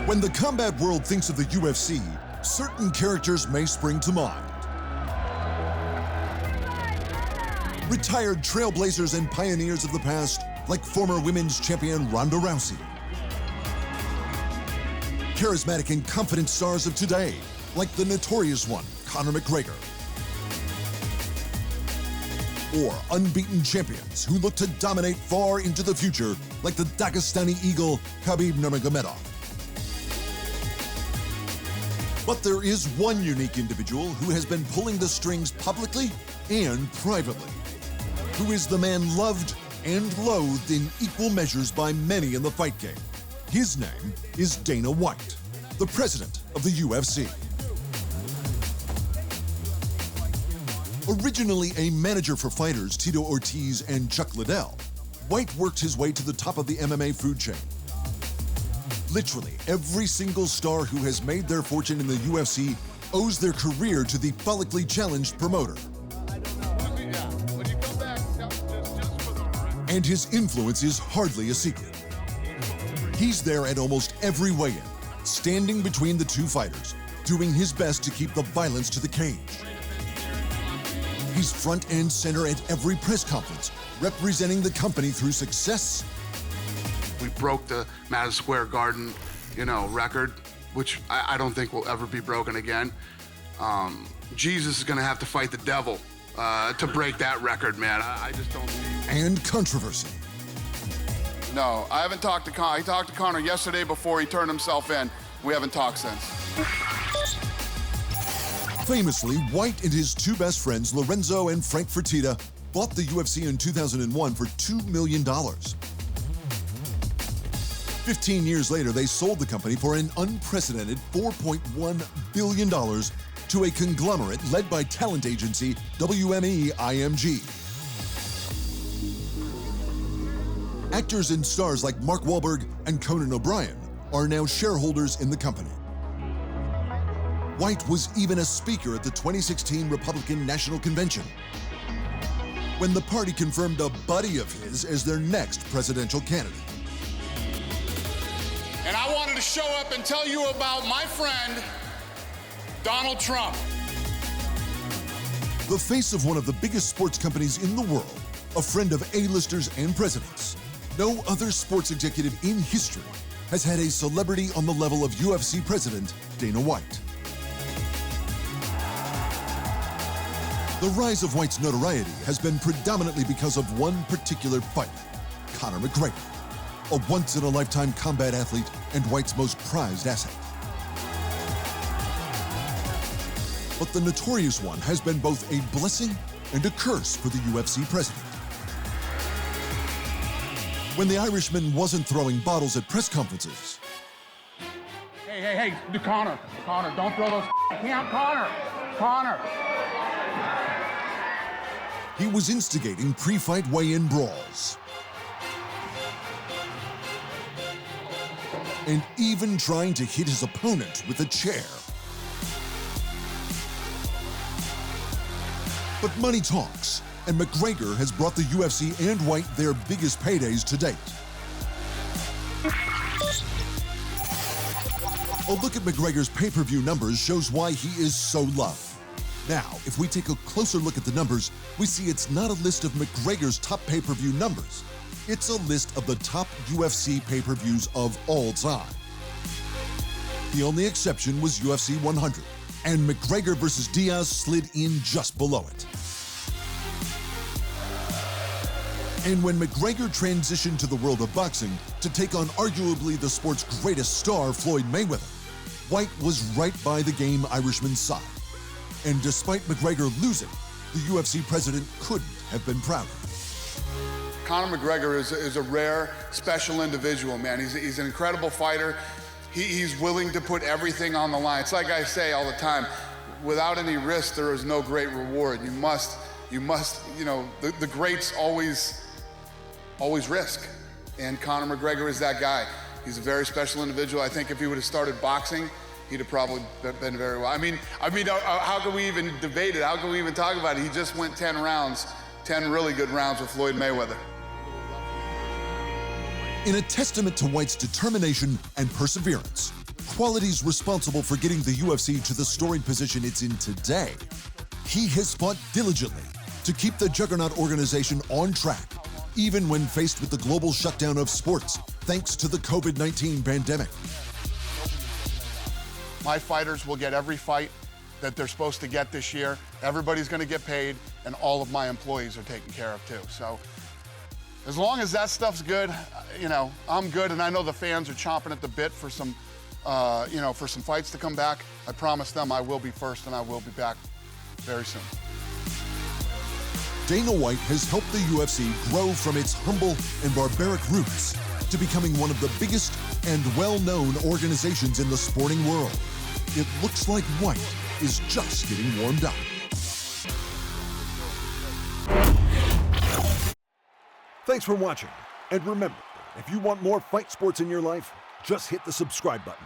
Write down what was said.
When the combat world thinks of the UFC, certain characters may spring to mind. Retired trailblazers and pioneers of the past, like former women's champion Ronda Rousey. Charismatic and confident stars of today, like the notorious one, Conor McGregor. Or unbeaten champions who look to dominate far into the future, like the Dagestani eagle, Khabib Nurmagomedov. But there is one unique individual who has been pulling the strings publicly and privately, who is the man loved and loathed in equal measures by many in the fight game. His name is Dana White, the president of the UFC. Originally a manager for fighters Tito Ortiz and Chuck Liddell, White worked his way to the top of the MMA food chain. Literally every single star who has made their fortune in the UFC owes their career to the follically challenged promoter. And his influence is hardly a secret. He's there at almost every weigh-in, standing between the two fighters, doing his best to keep the violence to the cage. He's front and center at every press conference, representing the company through success. We broke the Madison Square Garden, record, which I don't think will ever be broken again. Jesus is gonna have to fight the devil to break that record, man. I just don't see. And controversy. No, I haven't talked to Conor. I talked to Conor yesterday before he turned himself in. We haven't talked since. Famously, White and his two best friends, Lorenzo and Frank Fertitta, bought the UFC in 2001 for $2 million. 15 years later, they sold the company for an unprecedented $4.1 billion to a conglomerate led by talent agency WME-IMG. Actors and stars like Mark Wahlberg and Conan O'Brien are now shareholders in the company. White was even a speaker at the 2016 Republican National Convention, when the party confirmed a buddy of his as their next presidential candidate. And I wanted to show up and tell you about my friend, Donald Trump. The face of one of the biggest sports companies in the world, a friend of A-listers and presidents. No other sports executive in history has had a celebrity on the level of UFC President Dana White. The rise of White's notoriety has been predominantly because of one particular fight, Conor McGregor, a once-in-a-lifetime combat athlete and White's most prized asset. But the notorious one has been both a blessing and a curse for the UFC president. When the Irishman wasn't throwing bottles at press conferences. Hey, Conor, don't throw those can't, Conor. He was instigating pre-fight weigh-in brawls. And even trying to hit his opponent with a chair. But money talks, and McGregor has brought the UFC and White their biggest paydays to date. A look at McGregor's pay-per-view numbers shows why he is so loved. Now, if we take a closer look at the numbers, we see it's not a list of McGregor's top pay-per-view numbers. It's a list of the top UFC pay-per-views of all time. The only exception was UFC 100, and McGregor versus Diaz slid in just below it. And when McGregor transitioned to the world of boxing to take on arguably the sport's greatest star, Floyd Mayweather, White was right by the game Irishman's side. And despite McGregor losing, the UFC president couldn't have been prouder. Conor McGregor is a rare, special individual, man. He's an incredible fighter. He's willing to put everything on the line. It's like I say all the time, without any risk, there is no great reward. You must, the greats always risk. And Conor McGregor is that guy. He's a very special individual. I think if he would have started boxing, he'd have probably been very well. I mean, how can we even debate it? How can we even talk about it? He just went 10 rounds, 10 really good rounds with Floyd Mayweather. In a testament to White's determination and perseverance, qualities responsible for getting the UFC to the storied position it's in today, he has fought diligently to keep the juggernaut organization on track, even when faced with the global shutdown of sports thanks to the COVID-19 pandemic. My fighters will get every fight that they're supposed to get this year. Everybody's going to get paid, and all of my employees are taken care of too. So as long as that stuff's good, I'm good, and I know the fans are chomping at the bit for some, for some fights to come back. I promise them I will be first, and I will be back very soon. Dana White has helped the UFC grow from its humble and barbaric roots to becoming one of the biggest and well-known organizations in the sporting world. It looks like White is just getting warmed up. Thanks for watching. And remember, if you want more fight sports in your life, just hit the subscribe button.